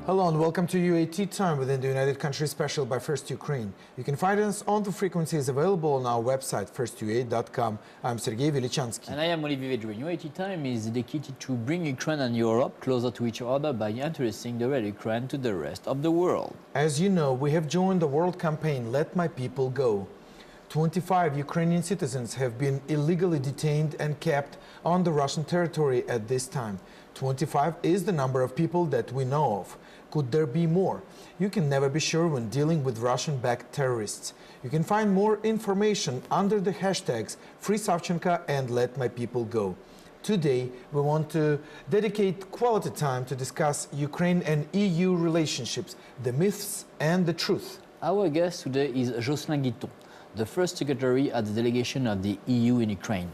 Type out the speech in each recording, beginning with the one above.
Hello and welcome to UAT Time within the United Countries Special by First Ukraine. You can find us on the frequencies available on our website, firstuat.com. I'm Sergey Velichanskiy. And I am Olivier. UAT Time is dedicated to bring Ukraine and Europe closer to each other by introducing the real Ukraine to the rest of the world. As you know, we have joined the world campaign, Let My People Go. 25 Ukrainian citizens have been illegally detained and kept on the Russian territory at this time. 25 is the number of people that we know of. Could there be more? You can never be sure when dealing with Russian-backed terrorists. You can find more information under the hashtags #FreeSavchenko and Let My People Go. Today, we want to dedicate quality time to discuss Ukraine and EU relationships, the myths and the truth. Our guest today is Joselyn Guitton, the first secretary at the delegation of the EU in Ukraine.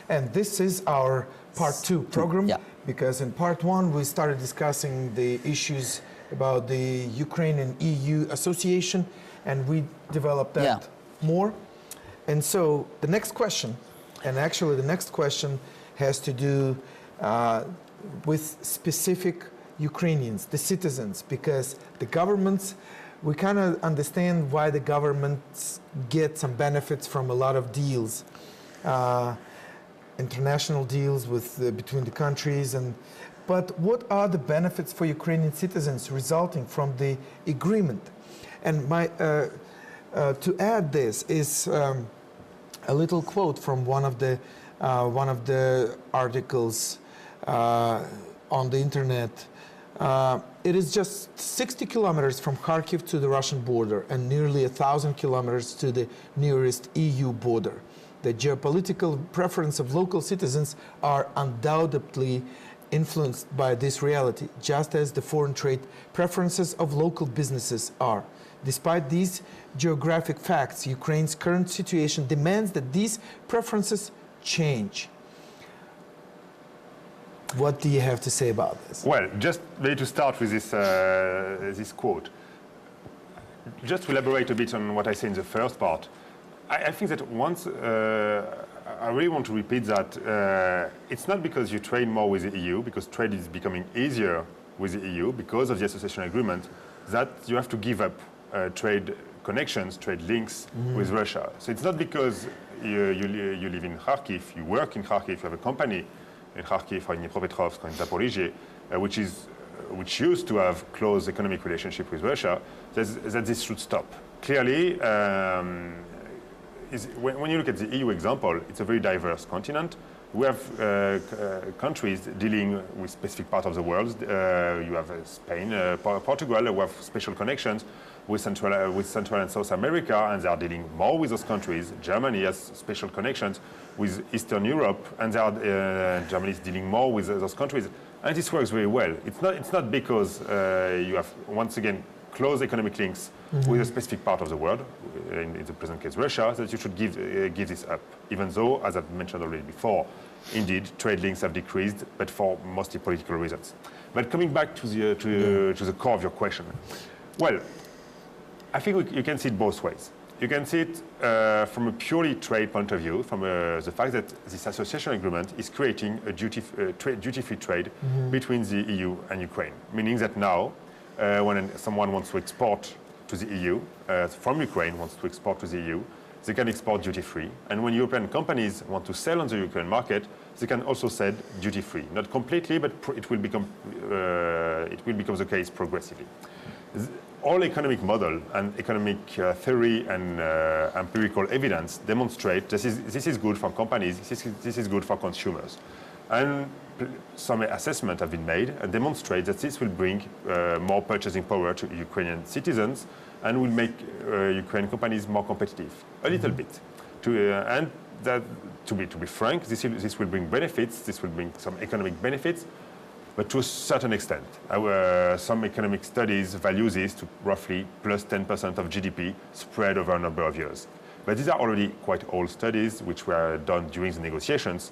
And this is our part 2 program, because in part 1 we started discussing the issues about the Ukraine and EU association, and we developed that more. And so the next question, and actually the next question has to do with specific Ukrainians, the citizens, because the governments, we kind of understand why the governments get some benefits from a lot of deals, international deals with between the countries, but what are the benefits for Ukrainian citizens resulting from the agreement? And to add this is a little quote from one of the articles on the internet. It is just 60 kilometers from Kharkiv to the Russian border and nearly 1,000 kilometers to the nearest EU border. The geopolitical preference of local citizens are undoubtedly influenced by this reality, just as the foreign trade preferences of local businesses are. Despite these geographic facts, Ukraine's current situation demands that these preferences change. What do you have to say about this? Well, just maybe to start with this quote, just to elaborate a bit on what I said in the first part, I think that once, I really want to repeat that it's not because you trade more with the EU, because trade is becoming easier with the EU because of the association agreement, that you have to give up trade connections, trade links with Russia. So it's not because you live in Kharkiv, you work in Kharkiv, you have a company in Kharkiv or in Dnipropetrovsk or in Zaporizhzhia, which used to have close economic relationship with Russia, that this should stop. Clearly, when you look at the EU example, it's a very diverse continent. We have countries dealing with specific part of the world. You have Spain, Portugal, who have special connections with Central and South America, and they are dealing more with those countries. Germany has special connections with Eastern Europe, and Germany is dealing more with those countries. And this works very well. It's not because you have, once again, close economic links with a specific part of the world, in the present case Russia, that you should give this up. Even though, as I've mentioned already before, indeed, trade links have decreased, but for mostly political reasons. But coming back to the core of your question, well, I think you can see it both ways. You can see it from a purely trade point of view, from the fact that this association agreement is creating a duty-free trade between the EU and Ukraine, meaning that now, when someone wants to export to the EU, from Ukraine wants to export to the EU, they can export duty-free. And when European companies want to sell on the Ukraine market, they can also sell duty-free. Not completely, but it will become the case progressively. All economic model and economic theory and empirical evidence demonstrate this is good for companies, this is good for consumers. And some assessments have been made and demonstrate that this will bring more purchasing power to Ukrainian citizens and will make Ukrainian companies more competitive, a little bit. And that, to be frank, this will bring benefits, this will bring some economic benefits, but to a certain extent. Some economic studies value this to roughly plus 10% of GDP spread over a number of years. But these are already quite old studies which were done during the negotiations,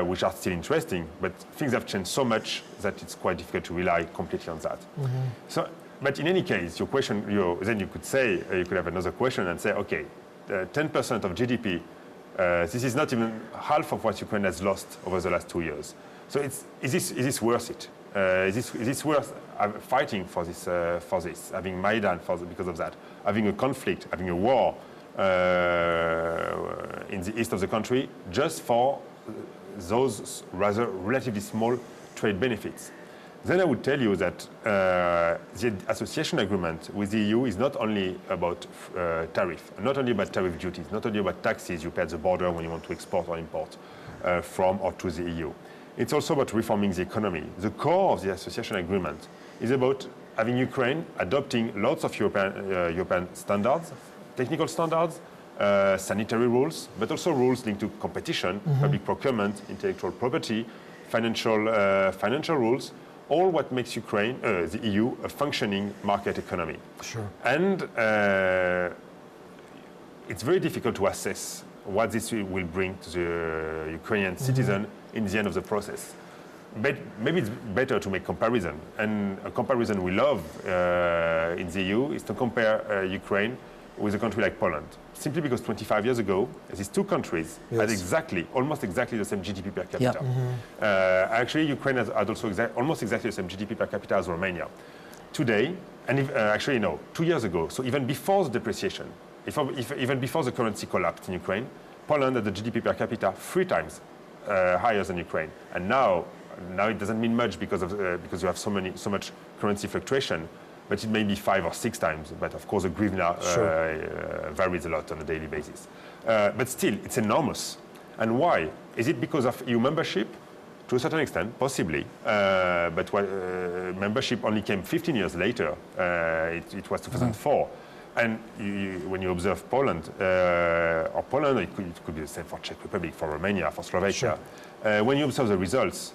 which are still interesting, but things have changed so much that it's quite difficult to rely completely on that. So, but in any case, your question, then you could say, you could have another question and say, okay, 10% of GDP, this is not even half of what Ukraine has lost over the last 2 years. So is this worth it? Is this worth fighting for this, having Maidan because of that, having a conflict, having a war in the east of the country just for those rather relatively small trade benefits? Then I would tell you that the association agreement with the EU is not only about tariff, not only about tariff duties, not only about taxes you pay at the border when you want to export or import from or to the EU. It's also about reforming the economy. The core of the association agreement is about having Ukraine adopting lots of European standards, technical standards, sanitary rules, but also rules linked to competition, public procurement, intellectual property, financial rules, all what makes Ukraine, the EU, a functioning market economy. Sure. And it's very difficult to assess what this will bring to the Ukrainian citizen in the end of the process. But maybe it's better to make comparison. And a comparison we love in the EU is to compare Ukraine with a country like Poland. Simply because 25 years ago, these two countries had almost exactly the same GDP per capita. Yeah. Actually, Ukraine had also almost exactly the same GDP per capita as Romania. Today, and actually no, 2 years ago, so even before the depreciation, even before the currency collapsed in Ukraine, Poland had the GDP per capita 3 times higher than Ukraine. And now it doesn't mean much because you have so much currency fluctuation. But it may be 5 or 6 times. But of course, the hryvnia varies a lot on a daily basis. But still, it's enormous. And why? Is it because of EU membership? To a certain extent, possibly. But membership only came 15 years later. It was 2004. And when you observe Poland, or Poland, it could be the same for Czech Republic, for Romania, for Slovakia. When you observe the results,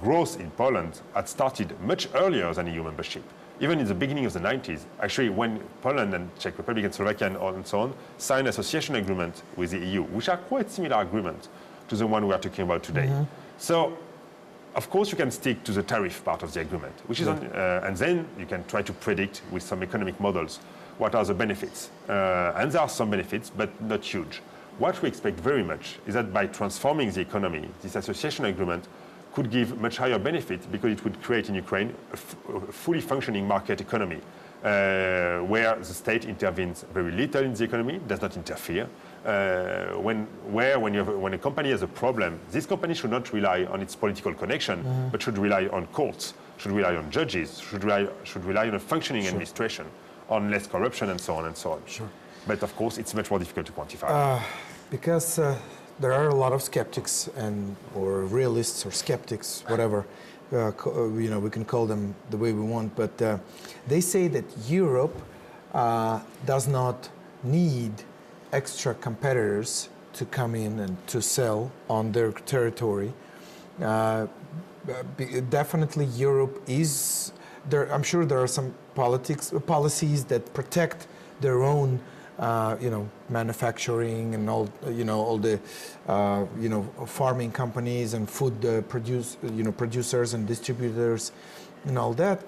growth in Poland had started much earlier than EU membership. Even in the beginning of the 90s, actually, when Poland and Czech Republic and Slovakia and so on signed association agreement with the EU, which are quite similar agreements to the one we are talking about today. So, of course, you can stick to the tariff part of the agreement, which is and then you can try to predict with some economic models what are the benefits. And there are some benefits, but not huge. What we expect very much is that by transforming the economy, this association agreement could give much higher benefit because it would create in Ukraine a fully functioning market economy where the state intervenes very little in the economy, does not interfere. When a company has a problem, this company should not rely on its political connection, but should rely on courts, should rely on judges, should rely on a functioning administration, on less corruption and so on and so on. Sure. But of course, it's much more difficult to quantify. Because there are a lot of skeptics or realists or skeptics, whatever, we can call them the way we want, but they say that Europe does not need extra competitors to come in and to sell on their territory. Definitely Europe is there. I'm sure there are some policies that protect their own manufacturing and all the farming companies and food producers and distributors and all that.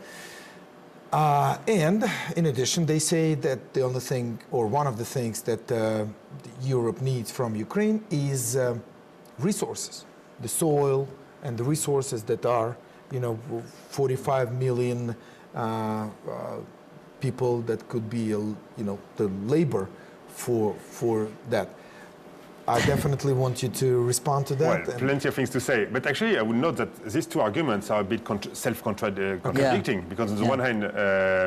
And in addition, they say that the only thing or one of the things that Europe needs from Ukraine is resources, the soil and the resources that are 45 million people that could be, the labor for that. I definitely want you to respond to that. Well, plenty of things to say. But actually, I would note that these two arguments are a bit self-contradicting. Because on the one hand,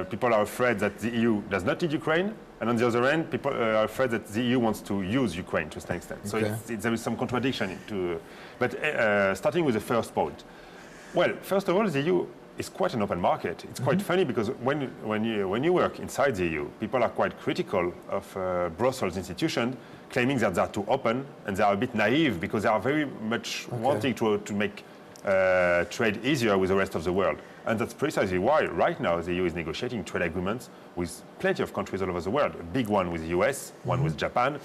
people are afraid that the EU does not need Ukraine. And on the other hand, people are afraid that the EU wants to use Ukraine to some extent. So there is some contradiction. But starting with the first point. Well, first of all, the EU is quite an open market. It's quite funny because when you work inside the EU, people are quite critical of Brussels institutions, claiming that they are too open and they are a bit naive because they are very much wanting to make trade easier with the rest of the world. And that's precisely why right now the EU is negotiating trade agreements with plenty of countries all over the world. A big one with the US, one with Japan,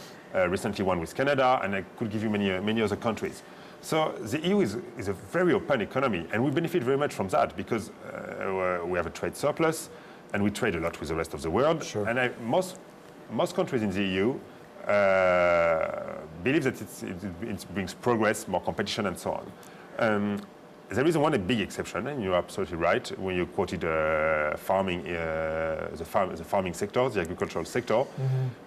recently one with Canada, and I could give you many other countries. So the EU is a very open economy, and we benefit very much from that because we have a trade surplus, and we trade a lot with the rest of the world. Sure. And most countries in the EU believe that it brings progress, more competition, and so on. there is one big exception, and you're absolutely right when you quoted farming, the farming sector, the agricultural sector.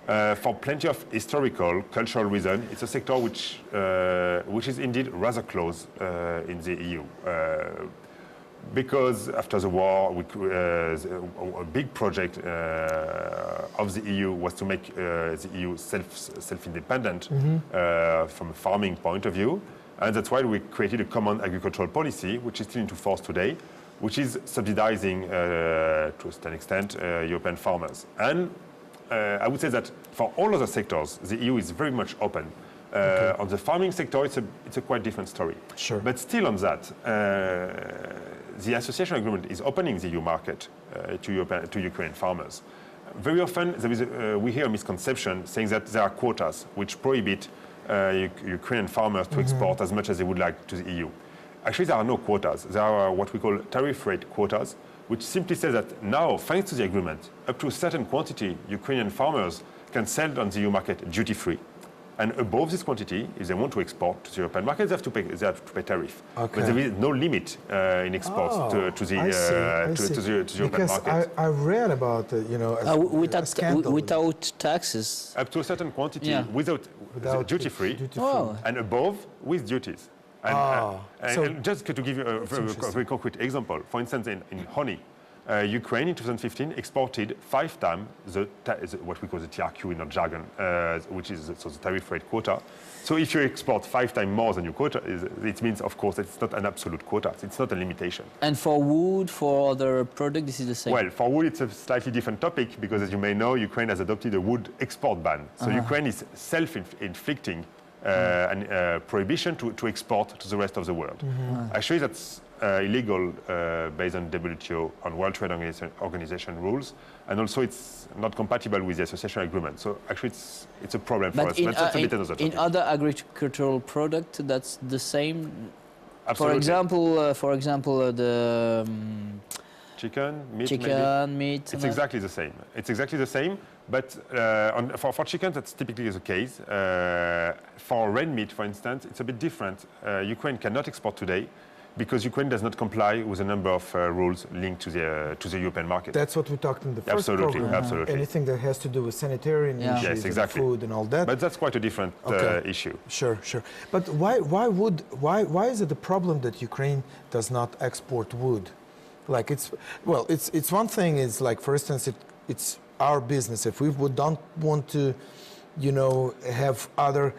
For plenty of historical, cultural reasons, it's a sector which is indeed rather close in the EU. Because after the war, a big project of the EU was to make the EU self-independent from a farming point of view. And that's why we created a common agricultural policy, which is still into force today, which is subsidizing, to a certain extent, European farmers. And I would say that for all other sectors, the EU is very much open. On the farming sector, it's a quite different story. Sure. But still on that, the association agreement is opening the EU market to Ukrainian farmers. Very often, we hear a misconception saying that there are quotas which prohibit Ukrainian farmers to export as much as they would like to the EU. Actually, there are no quotas. There are what we call tariff rate quotas, which simply says that now, thanks to the agreement, up to a certain quantity, Ukrainian farmers can sell on the EU market duty-free. And above this quantity, if they want to export to the European market, they have to pay tariff. Okay. But there is no limit in exports to the European market. Because I read about without taxes. Up to a certain quantity, without duty-free, and above with duties. And just to give you a very concrete example, for instance, in honey, Ukraine in 2015 exported 5 times what we call the TRQ in our jargon, which is the tariff rate quota. So if you export 5 times more than your quota, it means, of course, that it's not an absolute quota. It's not a limitation. And for wood, for other products, this is the same? Well, for wood, it's a slightly different topic because, as you may know, Ukraine has adopted a wood export ban. So Ukraine is self-inflicting a prohibition to export to the rest of the world. Actually, that's illegal based on WTO, on World Trade Organization rules, and also it's not compatible with the association agreement. So actually, it's a problem for us. But that's a bit another topic. In other agricultural products, that's the same. Absolutely. For example, the chicken, meat. It's exactly the same. It's exactly the same. But for chicken, that's typically the case. For red meat, for instance, it's a bit different. Ukraine cannot export today because Ukraine does not comply with a number of rules linked to the European market. That's what we talked in the first program. Absolutely. Anything that has to do with sanitarian issues, yes, exactly. And food and all that. But that's quite a different issue. Sure. But why is it a problem that Ukraine does not export wood? Like it's one thing is like, for instance, it's our business. If we don't want to, have other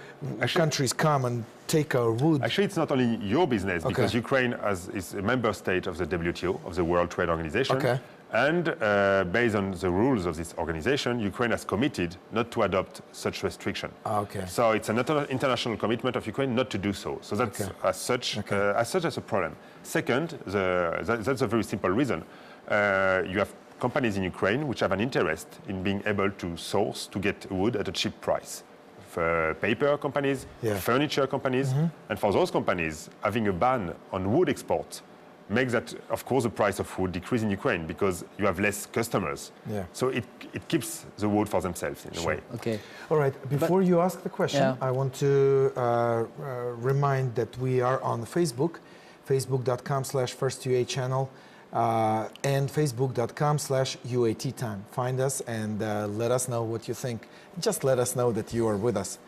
countries come and take our wood. Actually, it's not only your business because Ukraine is a member state of the WTO, of the World Trade Organization. Okay. And based on the rules of this organization, Ukraine has committed not to adopt such restriction. Okay. So it's an international commitment of Ukraine not to do so. So that's as such as a problem. Second, that's a very simple reason. You have companies in Ukraine which have an interest in being able to source, to get wood at a cheap price. For paper companies, furniture companies, and for those companies, having a ban on wood export makes that, of course, the price of wood decrease in Ukraine because you have less customers. Yeah. So it keeps the wood for themselves in a way. Okay. All right. Before you ask the question, I want to remind that we are on Facebook, facebook.com/FirstUA channel, and facebook.com/UAT time. Find us and let us know what you think. Just let us know that you are with us.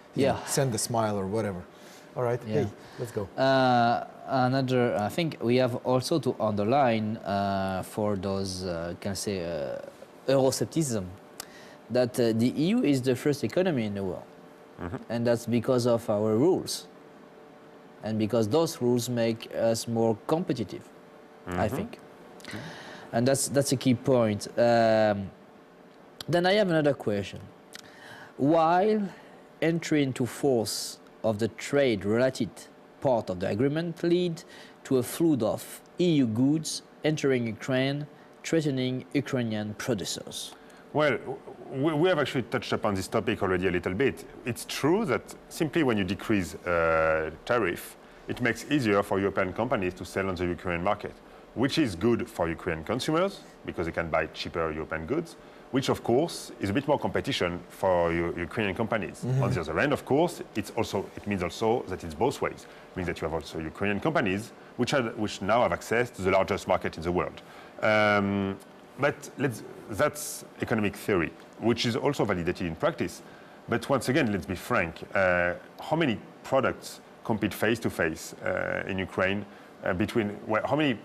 Send a smile or whatever. All right. Hey, let's go. I think we have also to underline for those, Euroscepticism, that the EU is the first economy in the world. And that's because of our rules. And because those rules make us more competitive, I think. And that's a key point. Then I have another question. While entry into force of the trade-related part of the agreement lead to a flood of EU goods entering Ukraine, threatening Ukrainian producers? Well, we have actually touched upon this topic already a little bit. It's true that simply when you decrease tariff, it makes it easier for European companies to sell on the Ukrainian market, which is good for Ukrainian consumers because they can buy cheaper European goods, which of course is a bit more competition for Ukrainian companies. On the other end, of course, it means also that it's both ways. It means that you have also Ukrainian companies which now have access to the largest market in the world. But that's economic theory, which is also validated in practice. But once again, let's be frank, how many products compete face-to-face in Ukraine how many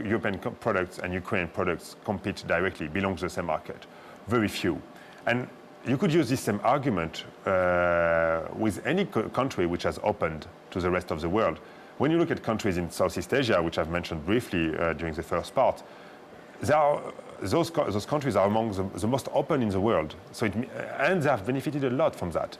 European products and Ukrainian products compete directly, belong to the same market? Very few. And you could use this same argument with any country which has opened to the rest of the world. When you look at countries in Southeast Asia, which I've mentioned briefly during the first part, those countries are among the most open in the world. And they have benefited a lot from that.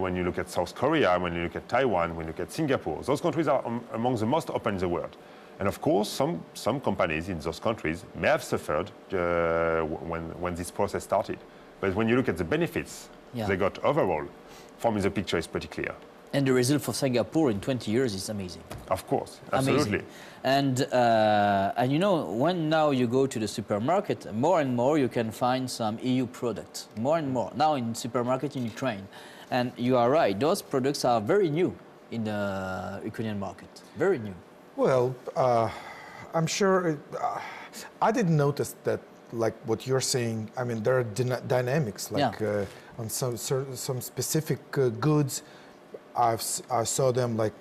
When you look at South Korea, when you look at Taiwan, when you look at Singapore, those countries are among the most open in the world. And of course, some companies in those countries may have suffered when this process started. But when you look at the benefits they got overall, for me the picture is pretty clear. And the result for Singapore in 20 years is amazing. Of course, absolutely. Amazing. And you know, when now you go to the supermarket, more and more you can find some EU products, more and more. Now in supermarket in Ukraine. And you are right, those products are very new in the Ukrainian market, very new. Well, I'm sure, I didn't notice that, like what you're saying. I mean, there are dynamics, like on some specific goods, I saw them like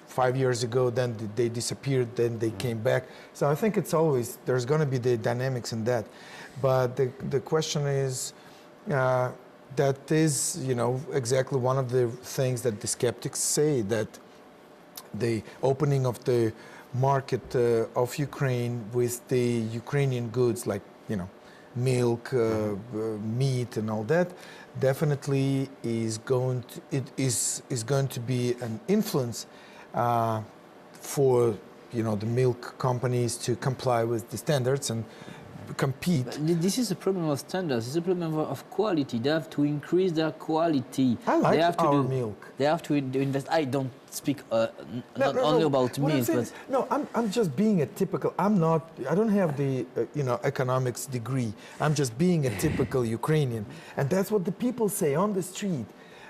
5 years ago, then they disappeared, then they came back. So I think it's always, there's going to be the dynamics in that. But the question is, that is, you know, exactly one of the things that the skeptics say, that the opening of the market of Ukraine with the Ukrainian goods, like, you know, milk, meat and all that, definitely is going to be an influence for, you know, the milk companies to comply with the standards and compete. But this is a problem of standards. It's a problem of quality. They have to increase their quality. I like they have to our milk. They have to invest. I don't speak not only about milk, but no, I'm just being a typical. I'm not. I don't have the you know, economics degree. I'm just being a typical Ukrainian, and that's what the people say on the street.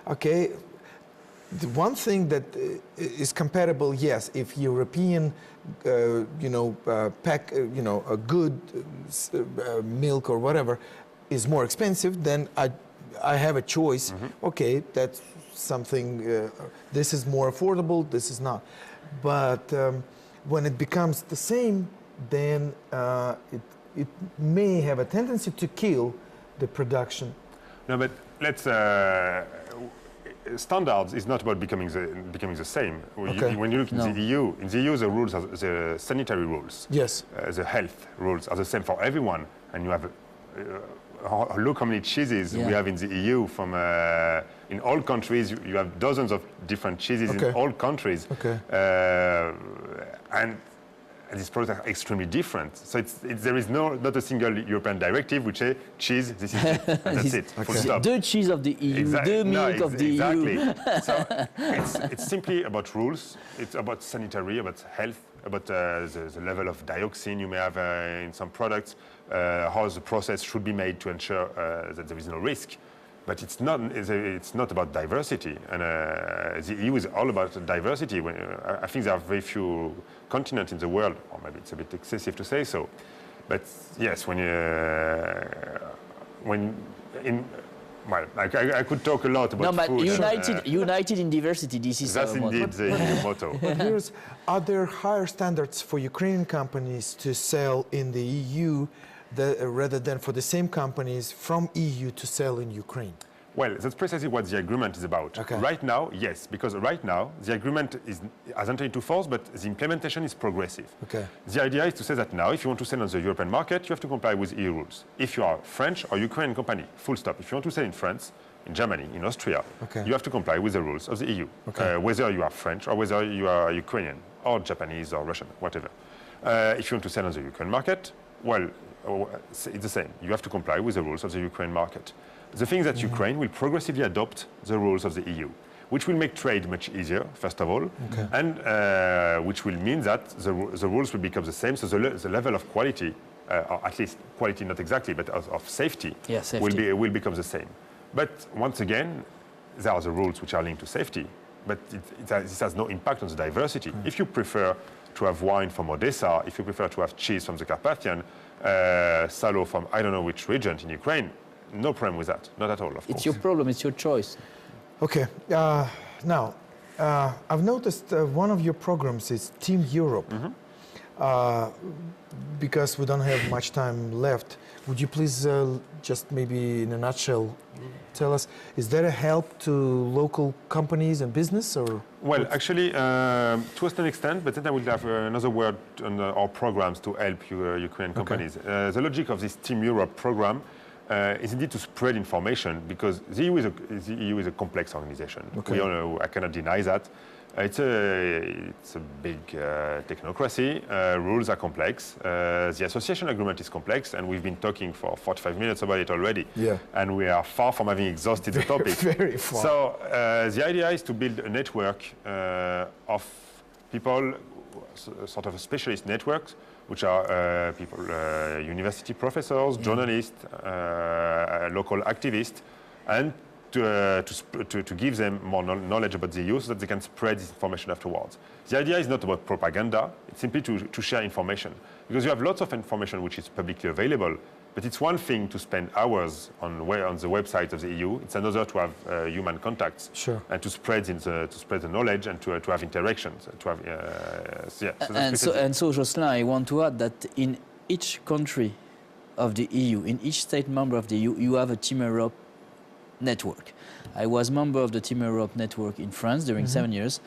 Okay. The one thing that is comparable, yes, if European, you know, you know, a good milk or whatever is more expensive, then I have a choice. Okay, that's something. This is more affordable. This is not. But when it becomes the same, then it may have a tendency to kill the production. No, but let's. Standards is not about becoming the same. Okay. When you look in the EU, the rules are the sanitary rules. Yes. The health rules are the same for everyone, and you have look how many cheeses we have in the EU. From in all countries, you have dozens of different cheeses in all countries. Okay. And these products are extremely different. So there is not a single European directive which says cheese, this is it, and that's it. Full stop. The cheese of the EU, the milk of the EU. So it's simply about rules. It's about sanitary, about health, about the level of dioxin you may have in some products, how the process should be made to ensure that there is no risk. But it's not about diversity, and the EU is all about diversity. I think there are very few continents in the world, or maybe it's a bit excessive to say so. But yes, I could talk a lot about food. United in diversity. This is that's indeed the EU motto. But are there higher standards for Ukrainian companies to sell in the EU? Rather than for the same companies from EU to sell in Ukraine? Well, that's precisely what the agreement is about. Okay. Right now, yes, because right now the agreement has entered into force, but the implementation is progressive. Okay. The idea is to say that now, if you want to sell on the European market, you have to comply with EU rules. If you are French or Ukrainian company, full stop. If you want to sell in France, in Germany, in Austria, you have to comply with the rules of the EU, whether you are French or whether you are Ukrainian or Japanese or Russian, whatever. If you want to sell on the Ukraine market, well, it's the same. You have to comply with the rules of the Ukraine market. The thing is that Ukraine will progressively adopt the rules of the EU, which will make trade much easier, first of all, and which will mean that the rules will become the same, so the level of quality, or at least quality not exactly, but of safety, will become the same. But once again, there are the rules which are linked to safety, but this has no impact on the diversity. If you prefer to have wine from Odessa, if you prefer to have cheese from the Carpathian, salo from I don't know which region in Ukraine, no problem with that, not at all, of course. It's your problem, it's your choice. Okay, now, I've noticed one of your programs is Team Europe. Because we don't have much time left, would you please just maybe in a nutshell tell us, is there a help to local companies and business? Or well, actually, to a certain extent, but then I will have another word on our programs to help Ukrainian companies. The logic of this Team Europe program is indeed to spread information, because the EU is a complex organization. We all know, I cannot deny that. It's a big technocracy. Rules are complex. The association agreement is complex, and we've been talking for 45 minutes about it already. Yeah. And we are far from having exhausted the topic. Very far. So the idea is to build a network of people, sort of a specialist networks, which are people, university professors, journalists, local activists, and to give them more knowledge about the EU so that they can spread this information afterwards. The idea is not about propaganda, it's simply to share information. Because you have lots of information which is publicly available, but it's one thing to spend hours on the website of the EU, it's another to have human contacts and to spread the knowledge and to have interactions. To have, so, Joselyn, I want to add that in each country of the EU, in each state member of the EU, you have a Team Europe network. I was member of the Team Europe network in France during 7 years,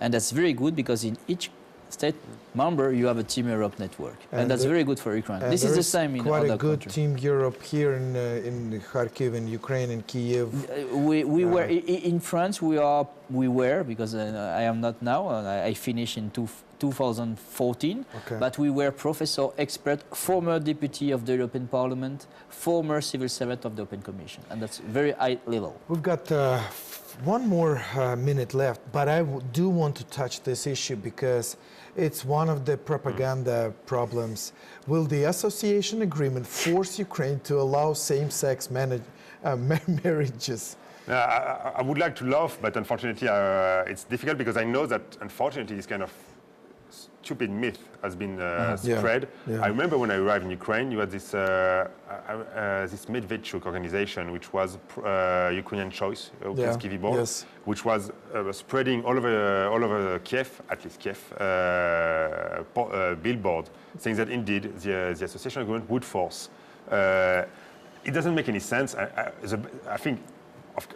and that's very good because in each state member you have a Team Europe network, and that's very good for Ukraine. This is the same in other countries. Quite a good Team Europe here in Kharkiv, in Ukraine, in Kiev. We were in France. We were because I am not now. I finished in 2014, but we were professor, expert, former deputy of the European Parliament, former civil servant of the European Commission, and that's very high level. We've got one more minute left, but I do want to touch this issue because it's one of the propaganda problems. Will the association agreement force Ukraine to allow same-sex marriages? I would like to laugh, but unfortunately it's difficult because I know that unfortunately this kind of stupid myth has been spread. I remember when I arrived in Ukraine, you had this Vedrine organization, which was Ukrainian Choice, which was spreading all over Kiev, at least Kiev, billboard, saying that indeed the association agreement would force. It doesn't make any sense. I think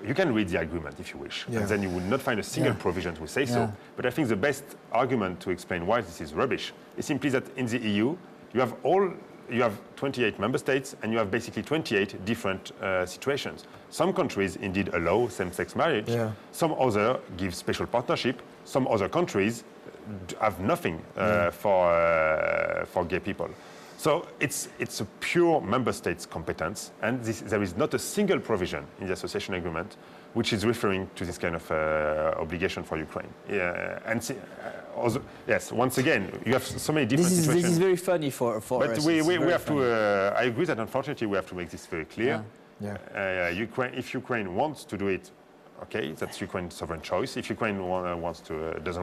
you can read the agreement if you wish, and then you will not find a single provision to say so. But I think the best argument to explain why this is rubbish is simply that in the EU you have 28 member states, and you have basically 28 different situations. Some countries indeed allow same-sex marriage. Some other give special partnership. Some other countries have nothing for gay people. So it's a pure member states competence, and there is not a single provision in the association agreement which is referring to this kind of obligation for Ukraine. Yes, once again, you have so many different situations. This is very funny for us. But we have to, I agree that unfortunately we have to make this very clear. If Ukraine wants to do it, okay, that's Ukraine's sovereign choice. If Ukraine doesn't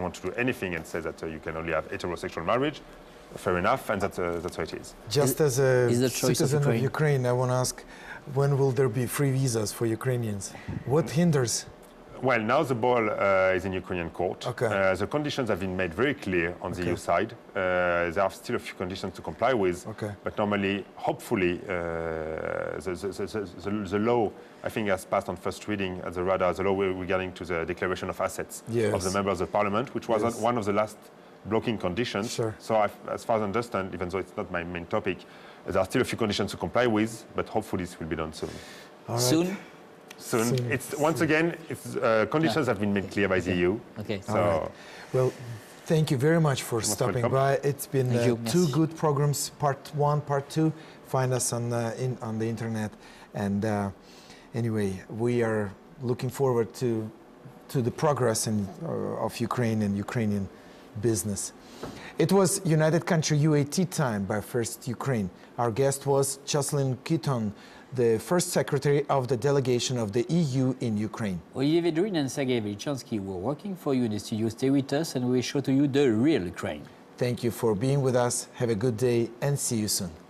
want to do anything and says that you can only have heterosexual marriage, fair enough, and that's how it is. Just as a citizen of Ukraine, I want to ask, when will there be free visas for Ukrainians? What hinders? Well, now the ball is in Ukrainian court. The conditions have been made very clear on the EU side. There are still a few conditions to comply with, but normally, hopefully, the law, I think, has passed on first reading at the Rada, the law regarding to the declaration of assets of the members of parliament, which was one of the last blocking conditions. So as far as I understand, even though it's not my main topic, there are still a few conditions to comply with, but hopefully this will be done soon. Soon. It's once again, conditions have been made clear by the EU. So, well, thank you very much for stopping by. It's been two good programs, part 1, part 2. Find us on the internet. And anyway, we are looking forward to the progress of Ukraine and Ukrainian business. It was United Country UAT time by First Ukraine. Our guest was Joselyn Guitton, the first secretary of the delegation of the EU in Ukraine. Olivier Vedrine and Sergey Velichanskiy were working for you in the studio. Stay with us and we'll show to you the real Ukraine. Thank you for being with us. Have a good day and see you soon.